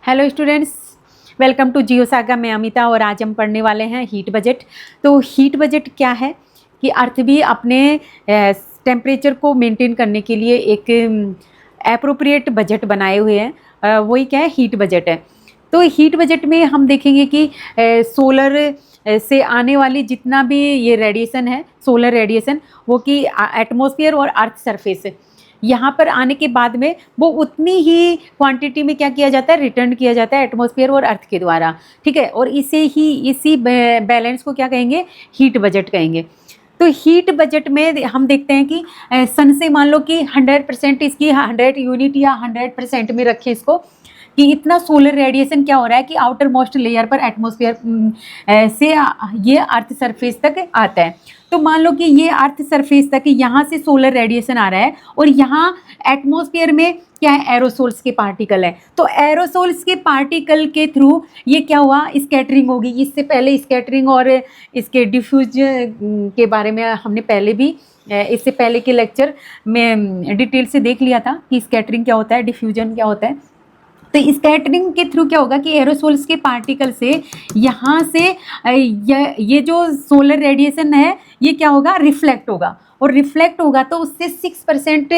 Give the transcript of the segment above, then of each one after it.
Hello students, welcome to Geo Saga. मैं अमिता और आज हम पढ़ने वाले हैं हीट बजट। तो हीट बजट क्या है कि अर्थ भी अपने टेम्परेचर को मेंटेन करने के लिए एक एप्रोप्रिएट बजट बनाए हुए हैं। वही क्या है, हीट बजट है। तो हीट बजट में हम देखेंगे कि सोलर से आने वाली जितना भी ये रेडिएशन है, सोलर रेडिएशन, वो कि एटमॉस्फेयर और अर्थ सरफेस यहाँ पर आने के बाद में वो उतनी ही क्वांटिटी में क्या किया जाता है, रिटर्न किया जाता है एटमॉस्फेयर और अर्थ के द्वारा। ठीक है, और इसी बैलेंस को क्या कहेंगे, हीट बजट कहेंगे। तो हीट बजट में हम देखते हैं कि सन से मान लो कि 100% इसकी 100 यूनिट या 100% में रखें इसको, कि इतना सोलर रेडिएशन क्या हो रहा है कि आउटर मोस्ट लेयर पर एटमॉस्फेयर से ये अर्थ सरफेस तक आता है। तो मान लो कि ये अर्थ सरफेस तक यहाँ से सोलर रेडिएशन आ रहा है और यहाँ एटमॉस्फेयर में क्या है, एरोसोल्स के पार्टिकल है। तो एरोसोल्स के पार्टिकल के थ्रू ये क्या हुआ, स्कैटरिंग होगी। इससे पहले स्कैटरिंग और इसके डिफ्यूज के बारे में हमने पहले भी इससे पहले के लेक्चर में डिटेल से देख लिया था कि स्कैटरिंग क्या होता है, डिफ्यूजन क्या होता है। तो स्कैटरिंग के थ्रू क्या होगा कि एरोसोल्स के पार्टिकल से यहाँ से ये जो सोलर रेडिएशन है ये क्या होगा, रिफ्लेक्ट होगा। और रिफ्लेक्ट होगा तो उससे 6%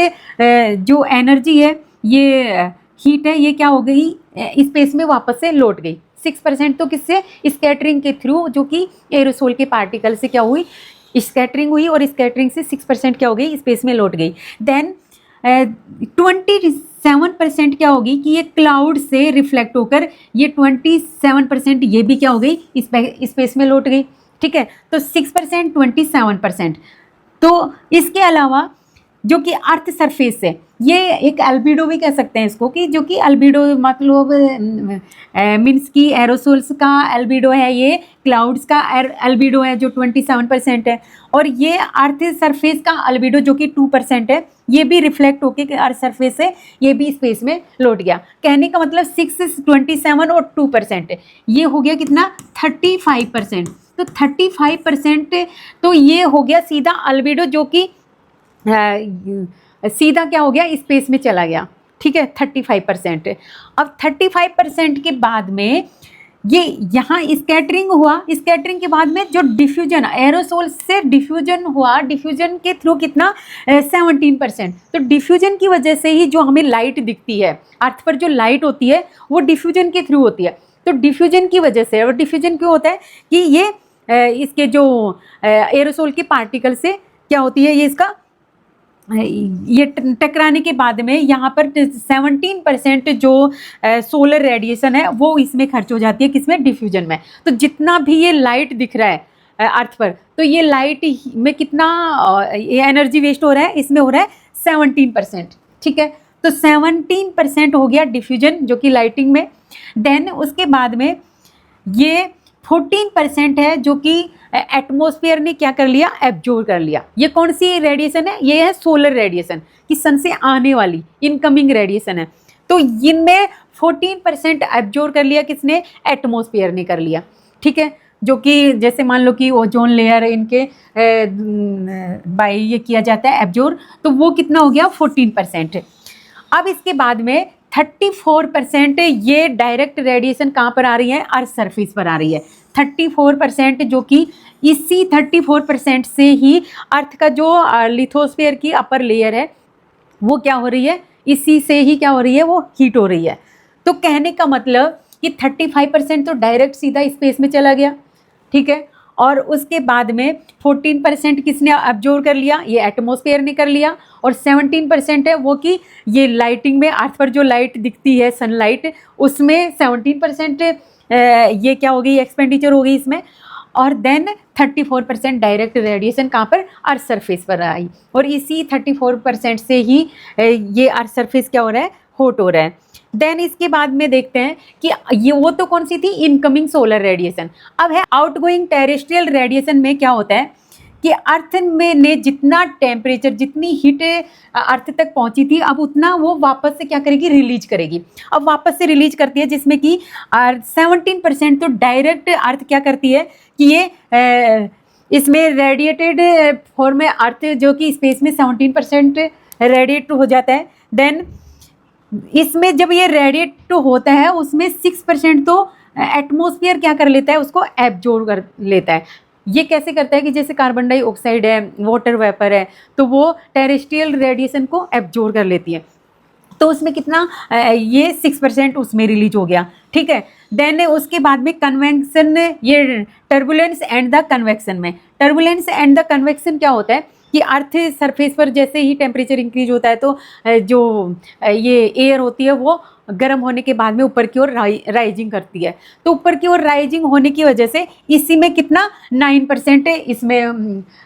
जो एनर्जी है, ये हीट है, ये क्या हो गई, स्पेस में वापस से लौट गई। 6% तो किससे, स्कैटरिंग के थ्रू, जो कि एरोसोल के पार्टिकल से क्या हुई, स्कैटरिंग हुई और स्कैटरिंग से 6% क्या हो गई, स्पेस में लौट गई। देन 27% क्या होगी कि ये क्लाउड से रिफ्लेक्ट होकर ये 27% ये भी क्या हो गई, स्पेस में लौट गई। ठीक है, तो 6% 27%। तो इसके अलावा जो कि अर्थ सरफेस है, ये एक अल्बिडो भी कह सकते हैं इसको, कि जो कि अल्बिडो मतलब मीन्स की एरोसोल्स का अल्बिडो है, ये क्लाउड्स का अल्बिडो है जो 27% है, और ये अर्थ सरफेस का अल्बिडो जो कि 2% है, ये भी रिफ्लेक्ट होके अर्थ सरफेस से ये भी स्पेस में लौट गया। कहने का मतलब 6, 27 और 2%, ये हो गया कितना, 35%। तो 35% तो ये हो गया सीधा अल्बिडो, जो कि सीधा क्या हो गया, स्पेस में चला गया। ठीक है, 35%। अब 35% के बाद में ये यहाँ स्कैटरिंग हुआ। स्कैटरिंग के बाद में जो डिफ्यूजन, एरोसोल से डिफ्यूजन हुआ, डिफ्यूजन के थ्रू कितना, 17%। तो डिफ्यूजन की वजह से ही जो हमें लाइट दिखती है, अर्थ पर जो लाइट होती है वो डिफ्यूजन के थ्रू होती है। तो डिफ्यूजन की वजह से, और डिफ्यूजन क्यों होता है कि ये इसके जो एरोसोल के पार्टिकल से क्या होती है, ये इसका ये टकराने के बाद में यहाँ पर 17% जो सोलर रेडिएशन है वो इसमें खर्च हो जाती है, किसमें, डिफ्यूजन में। तो जितना भी ये लाइट दिख रहा है अर्थ पर, तो ये लाइट में कितना ये एनर्जी वेस्ट हो रहा है, इसमें हो रहा है 17%। ठीक है, तो 17% हो गया डिफ्यूजन, जो कि लाइटिंग में। देन उसके बाद में ये 14% है जो कि एटमॉस्फेयर ने क्या कर लिया, एब्जॉर्ब कर लिया। ये कौन सी रेडिएशन है, ये है सोलर रेडिएशन, कि सन से आने वाली इनकमिंग रेडिएशन है। तो इनमें 14% एब्जॉर्ब कर लिया, किसने, एटमॉस्फेयर ने कर लिया। ठीक है, जो कि जैसे मान लो कि ओजोन लेयर इनके बाई ये किया जाता है एब्जॉर्ब, तो वो कितना हो गया, 14%। अब इसके बाद में 34% ये डायरेक्ट रेडिएशन कहाँ पर आ रही है, अर्थ सरफेस पर आ रही है। 34%, जो कि इसी 34% से ही अर्थ का जो लिथोस्फीयर की अपर लेयर है वो क्या हो रही है, इसी से ही क्या हो रही है, वो हीट हो रही है। तो कहने का मतलब कि 35% तो डायरेक्ट सीधा स्पेस में चला गया। ठीक है, और उसके बाद में 14% किसने अब्जॉर्ब कर लिया, ये एटमॉस्फेयर ने कर लिया। और 17% है वो कि ये लाइटिंग में, अर्थ पर जो लाइट दिखती है सनलाइट, उसमें 17% ये क्या हो गई, एक्सपेंडिचर हो गई इसमें। और देन 34% डायरेक्ट रेडिएशन कहाँ पर, अर्थ सरफेस पर आई। और इसी 34% से ही ये अर्थ सरफेस क्या हो रहा है, हॉट हो रहा है। देन इसके बाद में देखते हैं कि ये वो तो कौन सी थी, इनकमिंग सोलर रेडिएशन। अब है आउटगोइंग टेरेस्ट्रियल रेडिएशन में क्या होता है कि अर्थ में ने जितना टेम्परेचर, जितनी हीट अर्थ तक पहुंची थी, अब उतना वो वापस से क्या करेगी, रिलीज करेगी। अब वापस से रिलीज करती है, जिसमें कि 17% तो डायरेक्ट अर्थ क्या करती है कि ये इसमें रेडिएटेड फॉर्म में अर्थ, जो कि स्पेस में 17% रेडिएट हो जाता है। देन इसमें जब ये रेडिएट होता है उसमें 6% तो एटमॉस्फेयर क्या कर लेता है, उसको एब्जॉर्ब कर लेता है। ये कैसे करता है कि जैसे कार्बन डाइऑक्साइड है, वाटर वेपर है, तो वो टेरेस्ट्रियल रेडिएशन को एब्जॉर्ब कर लेती है। तो उसमें कितना ये 6% उसमें रिलीज हो गया, ठीक है। देन उसके बाद में कन्वेक्शन, ये टर्बुलेंस एंड द कन्वेक्शन में, टर्बुलेंस एंड द कन्वेक्शन क्या होता है कि अर्थ सरफेस पर जैसे ही टेम्परेचर इंक्रीज होता है तो जो ये एयर होती है वो गर्म होने के बाद में ऊपर की ओर राइजिंग करती है। तो ऊपर की ओर राइजिंग होने की वजह से इसी में कितना 9% इसमें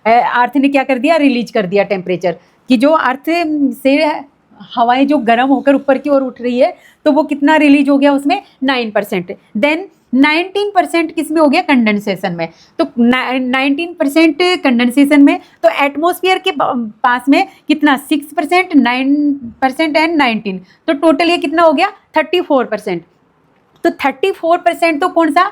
अर्थ ने क्या कर दिया, रिलीज कर दिया टेम्परेचर, कि जो अर्थ से हवाएं जो गर्म होकर ऊपर की ओर उठ रही है तो वो कितना रिलीज हो गया उसमें 9%। देन 19% किस में हो गया, कंडेंसेशन में। तो 19% कंडेंसेशन में, तो एटमॉस्फेयर के पास में कितना 6%, 9% एंड 19, तो टोटल ये कितना हो गया 34%। तो 34% तो कौन सा,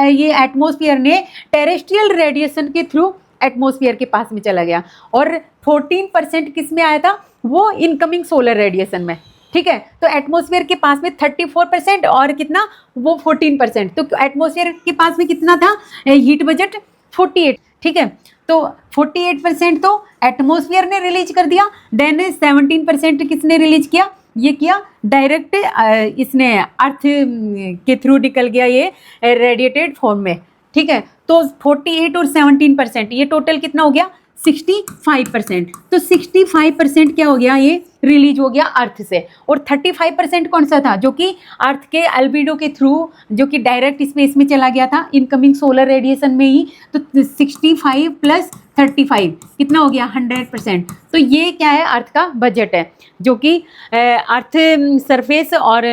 ये एटमॉस्फेयर ने टेरेस्ट्रियल रेडिएशन के थ्रू एटमॉस्फेयर के पास में चला गया, और 14% किस में आया था, वो इनकमिंग सोलर रेडिएशन में, ठीक है। तो एटमॉस्फेयर के पास में 34% और कितना, वो 14%। तो एटमॉस्फेयर के पास में कितना था हीट बजट 48, ठीक है। तो 48% तो एटमॉस्फेयर ने रिलीज कर दिया। देन 17% किसने रिलीज किया, ये किया डायरेक्ट इसने अर्थ के थ्रू निकल गया ये रेडिएटेड फॉर्म में, ठीक है। तो 48 और 17% ये टोटल कितना हो गया 65%। तो 65% क्या हो गया, ये रिलीज हो गया अर्थ से, और 35% कौन सा था, जो कि अर्थ के अल्बिडो के थ्रू, जो कि डायरेक्ट स्पेस में चला गया था इनकमिंग सोलर रेडिएशन में ही। तो 65 + 35 कितना हो गया 100%। तो ये क्या है, अर्थ का बजट है, जो कि अर्थ सरफेस और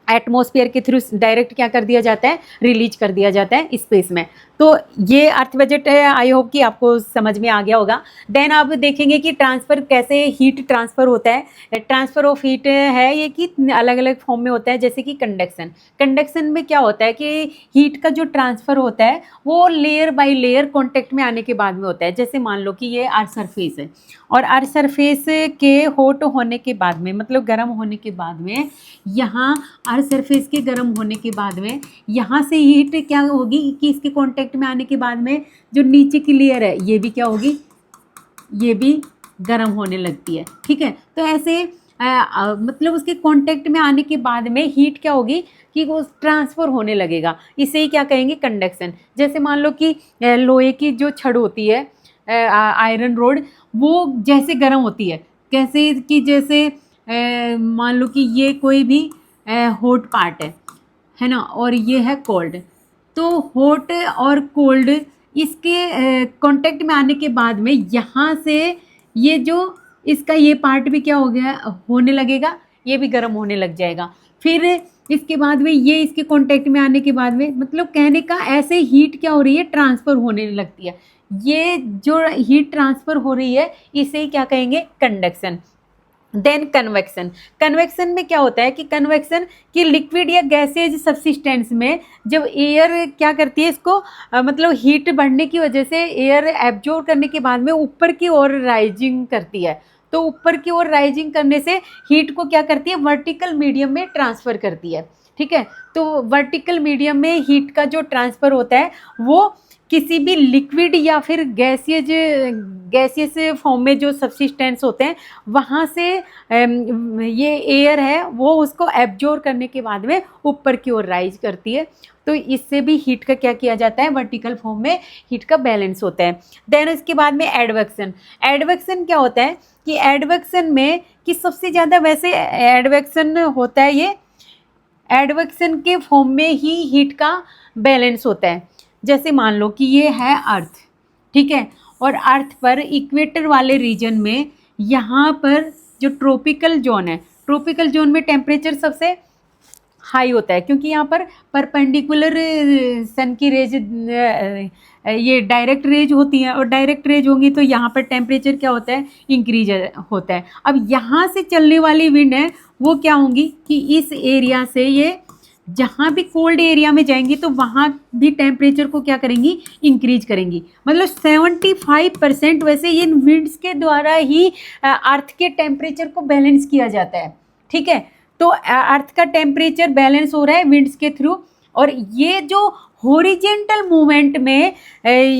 एटमॉस्फेयर के थ्रू डायरेक्ट क्या कर दिया जाता है, रिलीज कर दिया जाता है स्पेस में। तो ये अर्थ बजट है, आई होप कि आपको समझ में आ गया होगा। देन आप देखेंगे कि ट्रांसफ़र कैसे हीट ट्रांसफ़र होता है। ट्रांसफ़र ऑफ हीट है ये कि अलग अलग फॉर्म में होता है, जैसे कि कंडक्शन। कंडक्शन में क्या होता है कि हीट का जो ट्रांसफ़र होता है वो लेयर बाय लेयर कॉन्टेक्ट में आने के बाद में होता है। जैसे मान लो कि ये अर्थ सरफेस है, और अर्थ सरफेस के हॉट होने के बाद में, मतलब गर्म होने के बाद में, यहाँ अर्थ सरफेस के गर्म होने के बाद में यहाँ से हीट क्या होगी कि इसके कांटेक्ट में आने के बाद में जो नीचे की लेयर है ये भी क्या होगी, ये भी गर्म होने लगती है, ठीक है। तो ऐसे मतलब उसके कांटेक्ट में आने के बाद में हीट क्या होगी कि वो ट्रांसफ़र होने लगेगा। इसे ही क्या कहेंगे, कंडक्शन। जैसे मान लो कि लोहे की जो छड़ होती है, आयरन रोड, वो जैसे गर्म होती है, कैसे कि जैसे मान लो कि ये कोई भी हॉट पार्ट है ना, और ये है कोल्ड। तो हॉट और कोल्ड इसके कांटेक्ट में आने के बाद में यहाँ से ये जो इसका ये पार्ट भी क्या हो गया, होने लगेगा, ये भी गर्म होने लग जाएगा। फिर इसके बाद में ये इसके कांटेक्ट में आने के बाद में, मतलब कहने का ऐसे हीट क्या हो रही है, ट्रांसफ़र होने लगती है। ये जो हीट ट्रांसफ़र हो रही है इसे ही क्या कहेंगे, कंडक्शन। Then convection. कन्वेक्शन में क्या होता है कि कन्वेक्शन की लिक्विड या गैसेज सब्सिस्टेंस में जब एयर क्या करती है, इसको मतलब हीट बढ़ने की वजह से एयर एब्जॉर्ब करने के बाद में ऊपर की ओर राइजिंग करती है। तो ऊपर की ओर राइजिंग करने से हीट को क्या करती है, वर्टिकल मीडियम में ट्रांसफ़र करती है, ठीक है। तो वर्टिकल मीडियम में हीट का जो ट्रांसफ़र होता है वो किसी भी लिक्विड या फिर गैसियस फॉर्म में जो सब्सिस्टेंस होते हैं वहाँ से ये एयर है वो उसको एब्जॉर्ब करने के बाद में ऊपर की ओर राइज करती है। तो इससे भी हीट का क्या किया जाता है, वर्टिकल फॉर्म में हीट का बैलेंस होता है। देन इसके बाद में एडवेक्शन। एडवेक्शन क्या होता है कि एडवेक्शन में कि सबसे ज़्यादा वैसे एडवेक्शन होता है, ये एडवेक्शन के फॉर्म में ही हीट का बैलेंस होता है। जैसे मान लो कि ये है अर्थ, ठीक है, और अर्थ पर इक्वेटर वाले रीजन में यहाँ पर जो ट्रॉपिकल जोन है, ट्रॉपिकल जोन में टेम्परेचर सबसे हाई होता है, क्योंकि यहाँ पर परपेंडिकुलर सन की रेज ये डायरेक्ट रेज होती है, और डायरेक्ट रेज होंगी तो यहाँ पर टेम्परेचर क्या होता है, इंक्रीज होता है। अब यहाँ से चलने वाली विंड है वो क्या होंगी कि इस एरिया से ये जहाँ भी कोल्ड एरिया में जाएंगी तो वहाँ भी टेम्परेचर को क्या करेंगी, इंक्रीज करेंगी। मतलब 75% वैसे इन विंड्स के द्वारा ही अर्थ के टेम्परेचर को बैलेंस किया जाता है, ठीक है। तो अर्थ का टेम्परेचर बैलेंस हो रहा है विंड्स के थ्रू, और ये जो हॉरिजेंटल मूवमेंट में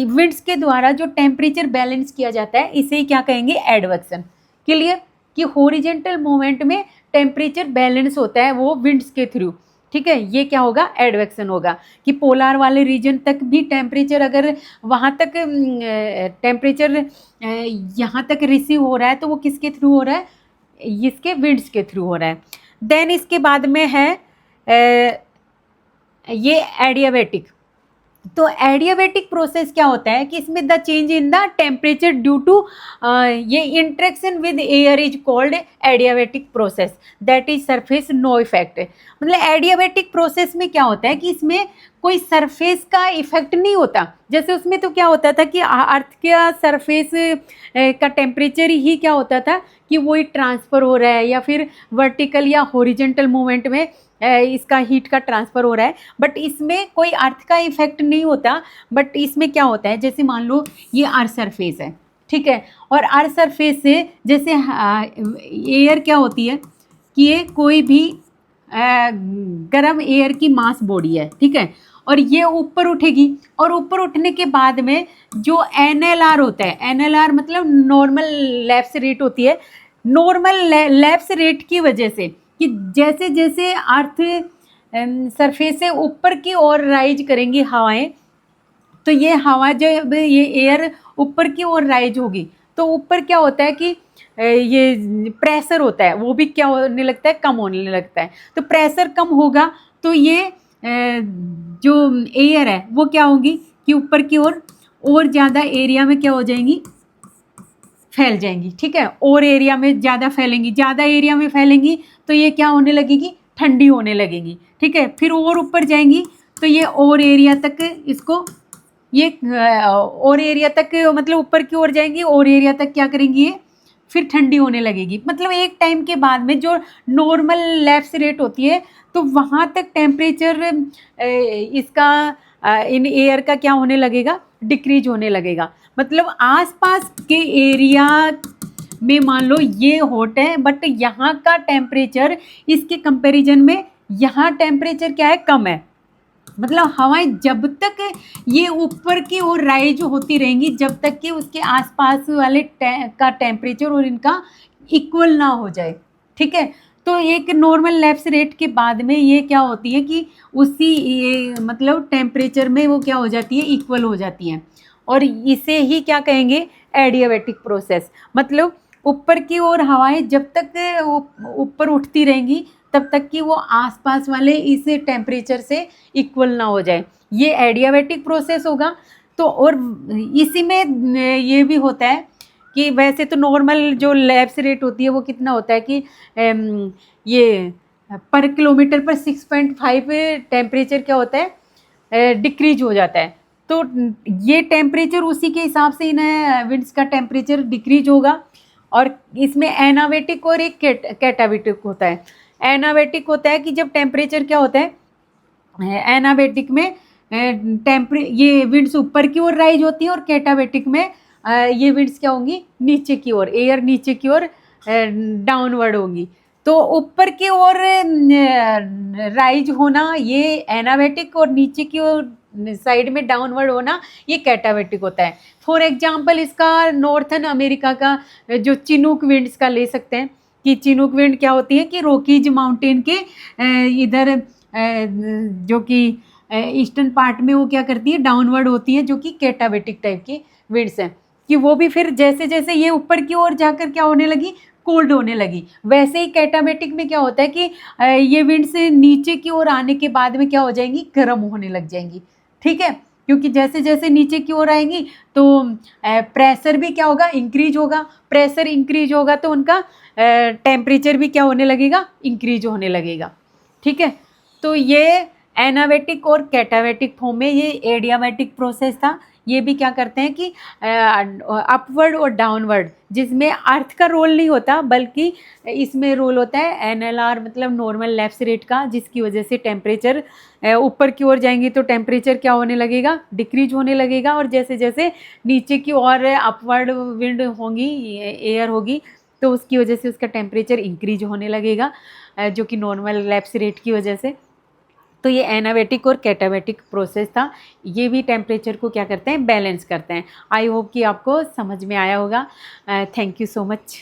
विंड्स के द्वारा जो टेम्परेचर बैलेंस किया जाता है इसे ही क्या कहेंगे, एडवेक्शन। क्लियर कि हॉरिजेंटल मूवमेंट में टेम्परेचर बैलेंस होता है वो विंड्स के थ्रू, ठीक है, ये क्या होगा, एडवेक्शन होगा। कि पोलार वाले रीजन तक भी टेम्परेचर अगर वहाँ तक टेम्परेचर यहाँ तक रिसीव हो रहा है तो वो किसके थ्रू हो रहा है, इसके विंड्स के थ्रू हो रहा है। देन इसके बाद में है ये एडियाबैटिक। तो एडियाबैटिक प्रोसेस क्या होता है कि इसमें the change in the temperature due to ये interaction with air is called adiabatic process, that is surface no effect. मतलब एडियाबैटिक प्रोसेस में क्या होता है कि इसमें कोई सरफेस का इफेक्ट नहीं होता। जैसे उसमें तो क्या होता था कि अर्थ का सरफेस का टेम्परेचर ही क्या होता था कि वही ट्रांसफ़र हो रहा है, या फिर वर्टिकल या हॉरिजेंटल मूवमेंट में इसका हीट का ट्रांसफ़र हो रहा है, बट इसमें कोई अर्थ का इफेक्ट नहीं होता। बट इसमें क्या होता है, जैसे मान लो ये अर्थ सरफेस है, ठीक है, और अर्थ सरफेस से जैसे एयर क्या होती है कि ये कोई भी गर्म एयर की मास बॉडी है, ठीक है, और ये ऊपर उठेगी, और ऊपर उठने के बाद में जो NLR होता है, NLR मतलब नॉर्मल लैप्स रेट होती है, नॉर्मल लैप्स रेट की वजह से कि जैसे जैसे अर्थ सरफेस से ऊपर की ओर राइज करेंगी हवाएं, तो ये हवा जो ये एयर ऊपर की ओर राइज होगी तो ऊपर क्या होता है कि ये प्रेशर होता है वो भी क्या होने लगता है, कम होने लगता है। तो प्रेशर कम होगा तो ये जो एयर है वो क्या होगी कि ऊपर की ओर और ज़्यादा एरिया में क्या हो जाएंगी, फैल जाएंगी, ठीक है, और एरिया में ज़्यादा फैलेंगी, ज़्यादा एरिया में फैलेंगी तो ये क्या होने लगेगी, ठंडी होने लगेगी, ठीक है, फिर और ऊपर जाएंगी तो ये और एरिया तक इसको ये और एरिया तक मतलब ऊपर की ओर जाएंगी और एरिया तक क्या करेंगी ये फिर ठंडी होने लगेगी। मतलब एक टाइम के बाद में जो नॉर्मल लैप्स रेट होती है तो वहाँ तक टेम्परेचर इसका इन एयर का क्या होने लगेगा, डिक्रीज होने लगेगा। मतलब आसपास के एरिया में मान लो ये हॉट है बट यहाँ का टेम्परेचर इसके कंपैरिजन में यहाँ टेम्परेचर क्या है, कम है। मतलब हवाएं जब तक ये ऊपर की ओर राइज होती रहेंगी जब तक कि उसके आसपास वाले का टेम्परेचर और इनका इक्वल ना हो जाए, ठीक है। तो एक नॉर्मल लैप्स रेट के बाद में ये क्या होती है कि उसी ये मतलब टेम्परेचर में वो क्या हो जाती है, इक्वल हो जाती हैं, और इसे ही क्या कहेंगे, एडियाबैटिक प्रोसेस। मतलब ऊपर की ओर हवाएं जब तक ऊपर उठती रहेंगी तब तक कि वो आसपास वाले इस टेम्परेचर से इक्वल ना हो जाए, ये एडियाबैटिक प्रोसेस होगा। तो और इसी में ये भी होता है कि वैसे तो नॉर्मल जो लैप्स रेट होती है वो कितना होता है कि ये पर किलोमीटर पर 6.5 टेम्परेचर क्या होता है, डिक्रीज हो जाता है। तो ये टेम्परेचर उसी के हिसाब से इन विंड्स का टेम्परेचर डिक्रीज होगा। और इसमें एनाबैटिक और एक कैटाबैटिक होता है। एनाबैटिक होता है कि जब टेम्परेचर क्या होता है, एनाबैटिक में ये विंड्स ऊपर की ओर राइज होती है, और कैटाबैटिक में ये विंड्स क्या होंगी, नीचे की ओर, एयर नीचे की ओर डाउनवर्ड होंगी। तो ऊपर की ओर राइज होना ये एनाबैटिक, और नीचे की ओर साइड में डाउनवर्ड होना ये कैटाबैटिक होता है। फॉर एग्जांपल इसका नॉर्थन अमेरिका का जो चिनूक विंड्स का ले सकते हैं कि चिनूक विंड क्या होती है कि रॉकीज माउंटेन के इधर जो कि ईस्टर्न पार्ट में वो क्या करती है, डाउनवर्ड होती है, जो कि कैटाबैटिक टाइप की विंड्स हैं कि वो भी फिर जैसे जैसे ये ऊपर की ओर जाकर क्या होने लगी, कोल्ड होने लगी। वैसे ही कैटाबैटिक में क्या होता है कि ये विंड्स नीचे की ओर आने के बाद में क्या हो जाएंगी, गर्म होने लग जाएंगी, ठीक है, क्योंकि जैसे जैसे नीचे की ओर आएंगी तो प्रेशर भी क्या होगा, इंक्रीज होगा। प्रेशर इंक्रीज होगा तो उनका टेम्परेचर भी क्या होने लगेगा, इंक्रीज होने लगेगा, ठीक है। तो ये एनाबैटिक और कैटाबैटिक फॉर्म में ये एडियाबैटिक प्रोसेस था। ये भी क्या करते हैं कि अपवर्ड और डाउनवर्ड, जिसमें अर्थ का रोल नहीं होता बल्कि इसमें रोल होता है NLR मतलब नॉर्मल लैप्स रेट का, जिसकी वजह से टेम्परेचर ऊपर की ओर जाएंगे तो टेम्परेचर क्या होने लगेगा, डिक्रीज होने लगेगा। और जैसे जैसे नीचे की ओर अपवर्ड विंड होंगी, एयर होगी, तो उसकी वजह से उसका टेम्परेचर इंक्रीज होने लगेगा, जो कि नॉर्मल लैप्स रेट की वजह से। तो ये एनाबैटिक और कैटाबैटिक प्रोसेस था, ये भी टेम्परेचर को क्या करते हैं, बैलेंस करते हैं। आई होप कि आपको समझ में आया होगा। Thank you so much.